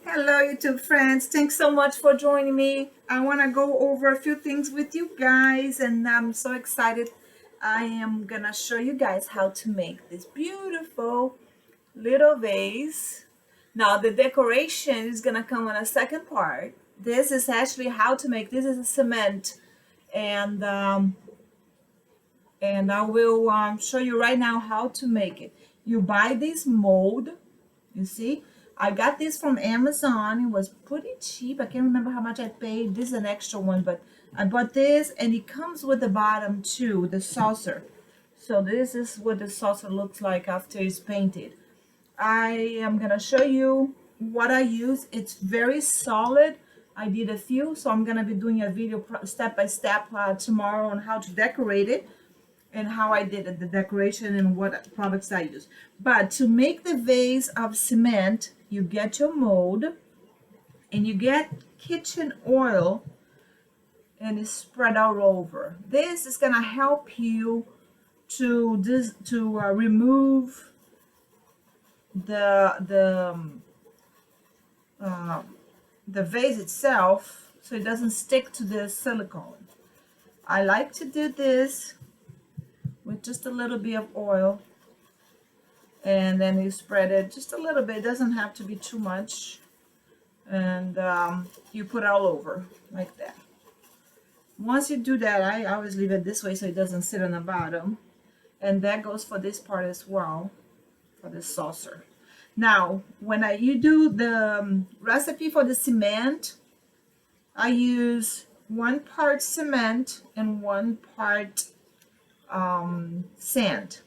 Hello, YouTube friends. Thanks so much for joining me. I want to go over a few things with you guys, and I'm so excited. I am going to show you guys how to make this beautiful little vase. Now, the decoration is going to come on a second part. This is actually how to make this is a cement, and I will show you right now how to make it. You buy this mold. You see, I got this from Amazon. It was pretty cheap. I can't remember how much I paid. This is an extra one, but I bought this, and it comes with the bottom too, the saucer. So this is what the saucer looks like after it's painted. I am gonna show you what I use. It's very solid. I did a few, so I'm gonna be doing a video step by step tomorrow on how to decorate it and how I did it, the decoration and what products I use. But to make the vase of cement, you get your mold and you get kitchen oil and it's spread all over. This is gonna help you to remove the vase itself, so it doesn't stick to the silicone. I like to do this with just a little bit of oil, and then you spread it just a little bit. It doesn't have to be too much, and you put it all over like that. Once you do that, I always leave it this way so it doesn't sit on the bottom, and that goes for this part as well, for the saucer. Now, when you do the recipe for the cement, I use 1 part cement and 1 part sand.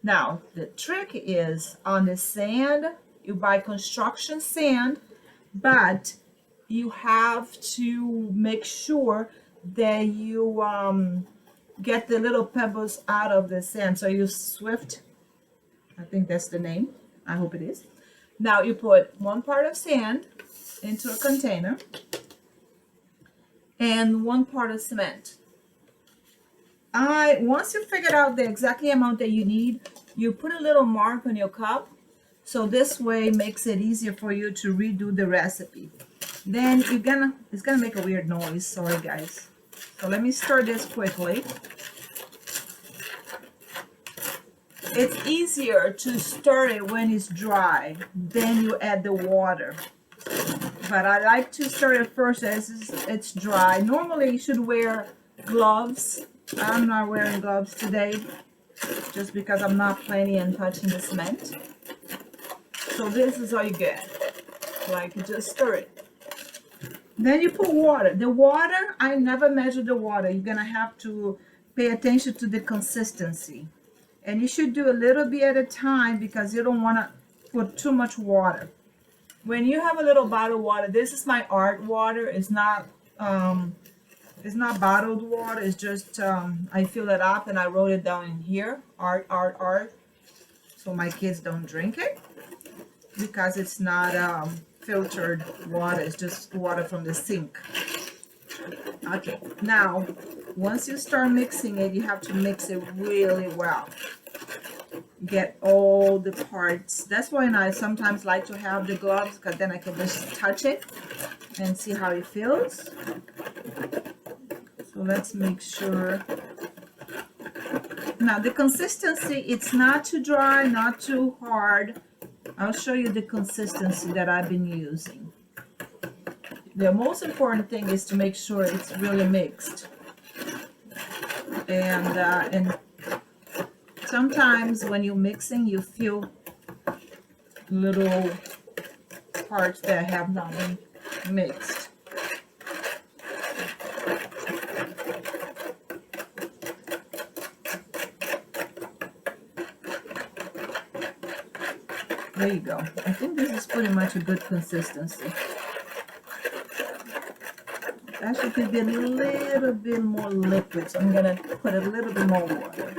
Now, the trick is on the sand, you buy construction sand, but you have to make sure that you get the little pebbles out of the sand. So you Swift, I think that's the name. I hope it is. Now you put 1 part of sand into a container and 1 part of cement. Once you figured out the exact amount that you need, you put a little mark on your cup, so this way makes it easier for you to redo the recipe. Then it's gonna make a weird noise, sorry guys. So let me stir this quickly. It's easier to stir it when it's dry, then you add the water. But I like to stir it first as it's dry. Normally you should wear gloves. I'm not wearing gloves today just because I'm not planning on touching the cement. So this is all you get. Like, you just stir it. Then you put water. The water, I never measure the water. You're gonna have to pay attention to the consistency. And you should do a little bit at a time because you don't wanna put too much water. When you have a little bottle of water, this is my art water. It's not bottled water. It's just I fill it up and I wrote it down in here, art, so my kids don't drink it because it's not filtered water. It's just water from the sink. Okay, now once you start mixing it, you have to mix it really well. Get all the parts. That's why I sometimes like to have the gloves, because then I can just touch it and see how it feels. So let's make sure. Now the consistency, it's not too dry, not too hard. I'll show you the consistency that I've been using. The most important thing is to make sure it's really mixed. And sometimes when you're mixing, you feel little parts that have not been mixed. There you go. I think this is pretty much a good consistency. That should be a little bit more liquid, so I'm going to put a little bit more water.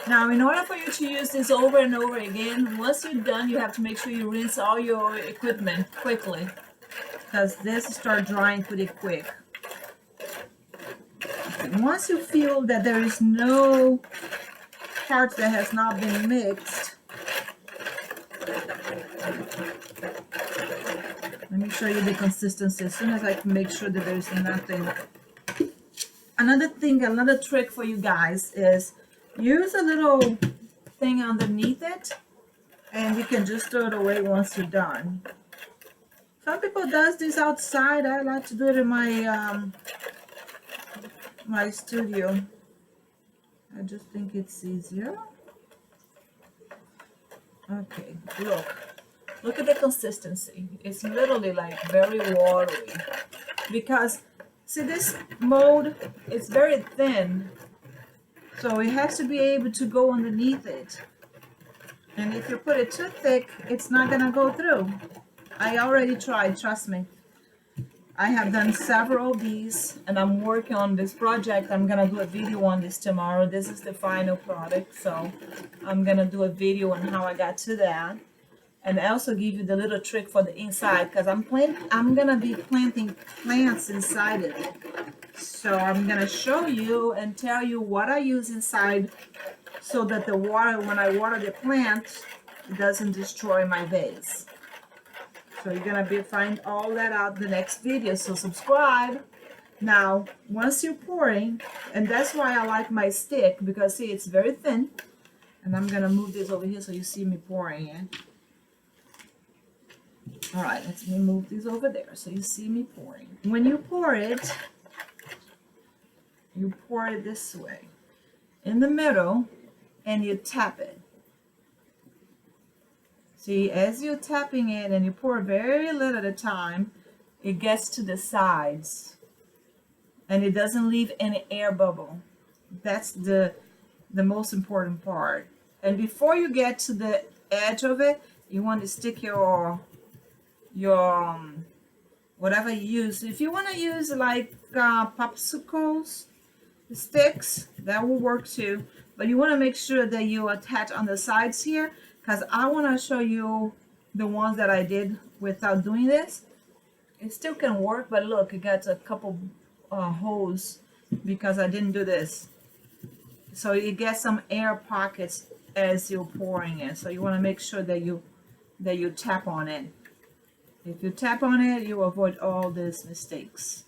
Now, in order for you to use this over and over again, once you're done, you have to make sure you rinse all your equipment quickly, because this starts drying pretty quick. Once you feel that there is no part that has not been mixed, let me show you the consistency as soon as I can make sure that there's nothing. Another thing, another trick for you guys is use a little thing underneath it, and you can just throw it away once you're done. Some people does this outside. I like to do it in my my studio. I just think it's easier. Okay, look at the consistency. It's literally like very watery, because see, this mold is very thin, so it has to be able to go underneath it. And if you put it too thick, it's not gonna go through. I already tried, trust me. I have done several of these, and I'm working on this project. I'm gonna do a video on this tomorrow. This is the final product, so I'm gonna do a video on how I got to that, and also give you the little trick for the inside, because I'm gonna be planting plants inside of it. So I'm gonna show you and tell you what I use inside, so that the water, when I water the plant, it doesn't destroy my vase. So you're gonna find all that out in the next video, so subscribe. Now, once you're pouring, and that's why I like my stick, because see, it's very thin. And I'm gonna move this over here so you see me pouring it. All right, let me move this over there so you see me pouring. When you pour it this way, in the middle, and you tap it. See, as you're tapping it and you pour very little at a time, it gets to the sides and it doesn't leave any air bubble. That's the most important part. And before you get to the edge of it, you want to stick your whatever you use. If you want to use like popsicles sticks, that will work too. But you want to make sure that you attach on the sides here, because I want to show you the ones that I did without doing this. It still can work, but look, it got a couple holes because I didn't do this. So you get some air pockets as you're pouring it. So you want to make sure that you tap on it. If you tap on it, you avoid all these mistakes.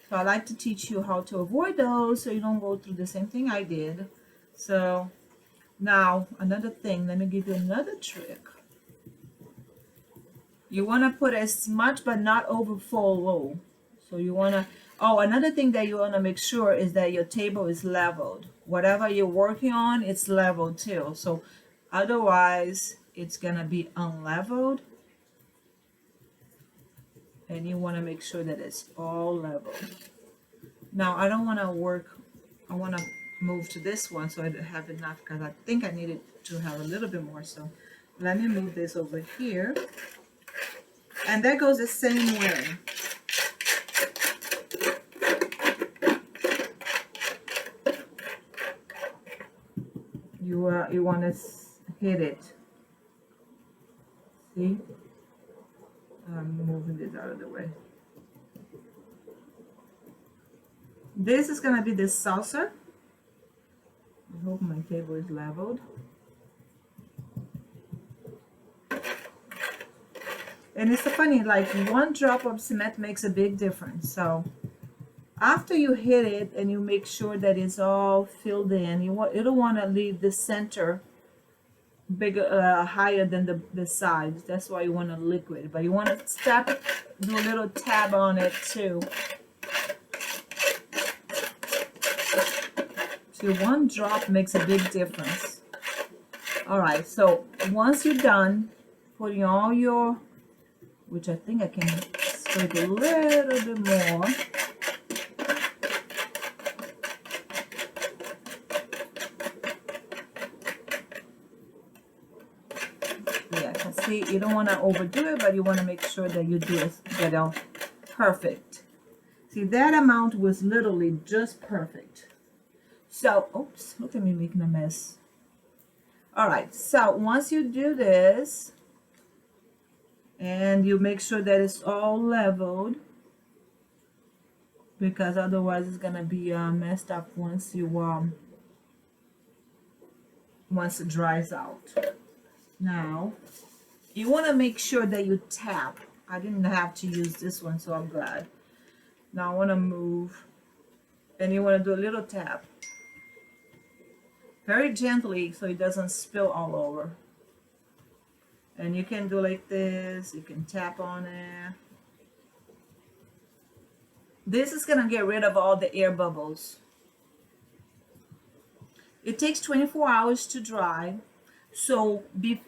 So I like to teach you how to avoid those so you don't go through the same thing I did. So now, another thing, let me give you another trick. You want to put as much but not overflow. So you want to, another thing that you want to make sure is that your table is leveled. Whatever you're working on, it's leveled too. So otherwise, it's going to be unleveled. And you want to make sure that it's all leveled. Now, I don't want to I want to move to this one so I have enough, because I think I needed to have a little bit more. So let me move this over here, and that goes the same way. You want to hit it. See, I'm moving this out of the way. This is gonna be the saucer. I hope my table is leveled. And it's funny, like one drop of cement makes a big difference. So after you hit it and you make sure that it's all filled in, you don't want to leave the center bigger, higher than the sides. That's why you want to liquid. But you want to do a little tab on it too. So one drop makes a big difference. All right, so once you're done putting all your, which I think I can scrape a little bit more. Yeah, see, you don't want to overdo it, but you want to make sure that you do it, get it perfect. See, that amount was literally just perfect. So, oops, look at me making a mess. All right, so once you do this, and you make sure that it's all leveled, because otherwise it's gonna be messed up once it dries out. Now you want to make sure that you tap. I didn't have to use this one, so I'm glad. Now I want to move, and you want to do a little tap very gently so it doesn't spill all over. And you can do like this, you can tap on it. This is gonna get rid of all the air bubbles. It takes 24 hours to dry. So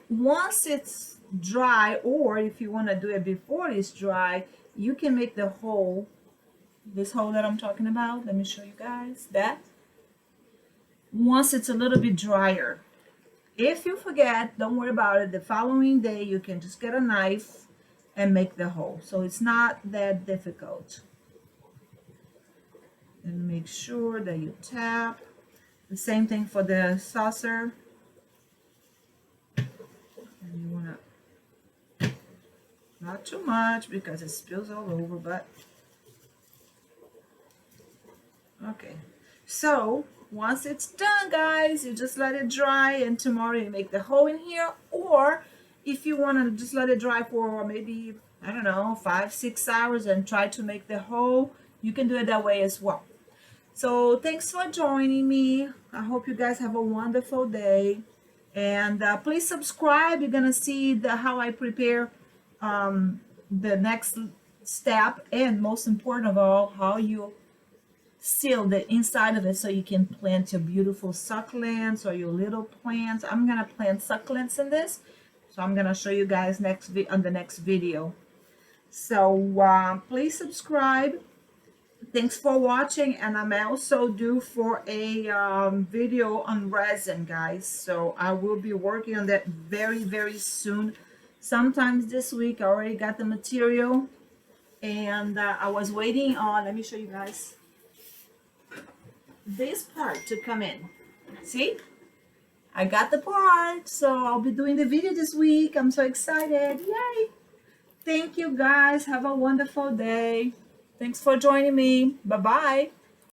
once it's dry, or if you want to do it before it's dry, you can make the hole, this hole that I'm talking about. Let me show you guys that. Once it's a little bit drier. If you forget, don't worry about it. The following day, you can just get a knife and make the hole. So it's not that difficult. And make sure that you tap. The same thing for the saucer. And you want to, not too much because it spills all over, but okay. So once it's done, guys, you just let it dry, and tomorrow you make the hole in here. Or if you want to just let it dry for maybe, I don't know, 5-6 hours and try to make the hole, you can do it that way as well. So thanks for joining me. I hope you guys have a wonderful day, and please subscribe. You're gonna see how I prepare the next step, and most important of all, how you seal the inside of it so you can plant your beautiful succulents or your little plants. I'm gonna plant succulents in this, so I'm gonna show you guys on the next video. So please subscribe. Thanks for watching, and I'm also due for a video on resin, guys. So I will be working on that very, very soon. Sometimes this week. I already got the material, and I was waiting on, let me show you guys, this part to come in. See? I got the part, so I'll be doing the video this week. I'm so excited. Yay! Thank you, guys. Have a wonderful day. Thanks for joining me. Bye-bye.